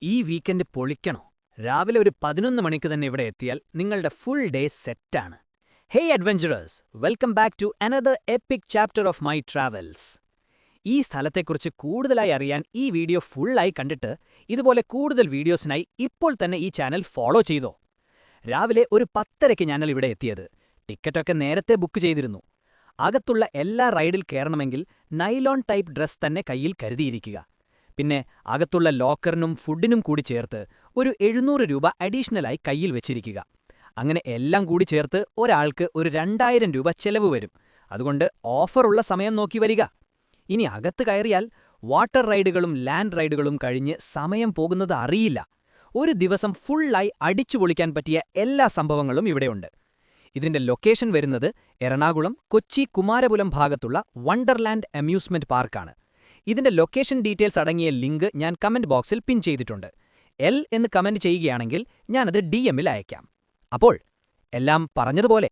ഈ വീക്കെൻഡ് പൊളിക്കണോ? രാവിലെ ഒരു 11 മണിക്ക് തന്നെ ഇവിടെ എത്തിയാൽ നിങ്ങളുടെ ഫുൾ ഡേ സെറ്റാണ്. Hey adventurers, welcome back to another epic chapter of my travels. ഈ സ്ഥലത്തെക്കുറിച്ച് കൂടുതലായി അറിയാൻ ഈ വീഡിയോ ഫുള്ളായി കണ്ടിട്ട് ഇതുപോലെ കൂടുതൽ വീഡിയോസിനായി ഇപ്പോൾ തന്നെ ഈ ചാനൽ ഫോളോ ചെയ്തോ. രാവിലെ ഒരു 10:30ക്ക് ഞാനൽ ഇവിടെ എത്തിയത്. ടിക്കറ്റൊക്കെ നേരത്തെ ബുക്ക് ചെയ്തിരുന്നു. അകത്തുള്ള എല്ലാ റൈഡിൽ കയറണമെങ്കിൽ നൈലോൺ ടൈപ്പ് ഡ്രസ് തന്നെ കയ്യിൽ കരുതിയിരിക്കുക. പിന്നെ അകത്തുള്ള ലോക്കറിനും ഫുഡിനും കൂടി ചേർത്ത് ഒരു 700 രൂപ അഡീഷണലായി കയ്യിൽ വെച്ചിരിക്കുക. അങ്ങനെ എല്ലാം കൂടി ചേർത്ത് ഒരാൾക്ക് ഒരു 2000 രൂപ ചെലവ് വരും. അതുകൊണ്ട് ഓഫറുള്ള സമയം നോക്കി വരിക. ഇനി അകത്ത് കയറിയാൽ വാട്ടർ റൈഡുകളും ലാൻഡ് റൈഡുകളും കഴിഞ്ഞ് സമയം പോകുന്നത് അറിയില്ല. ഒരു ദിവസം ഫുള്ളായി അടിച്ചുപൊളിക്കാൻ പറ്റിയ എല്ലാ സംഭവങ്ങളും ഇവിടെയുണ്ട്. ഇതിന്റെ ലൊക്കേഷൻ വരുന്നത് എറണാകുളം കൊച്ചി കുമാരപുരം ഭാഗത്തുള്ള വണ്ടർലാൻഡ് അമ്യൂസ്മെന്റ് പാർക്കാണ്. ഇതിന്റെ ലൊക്കേഷൻ ഡീറ്റെയിൽസ് അടങ്ങിയ ലിങ്ക് ഞാൻ കമന്റ് ബോക്സിൽ പിൻ ചെയ്തിട്ടുണ്ട്. എന്ന് കമന്റ് ചെയ്യുകയാണെങ്കിൽ ഞാനത് DM-ൽ അയക്കാം. അപ്പോൾ എല്ലാം പറഞ്ഞതുപോലെ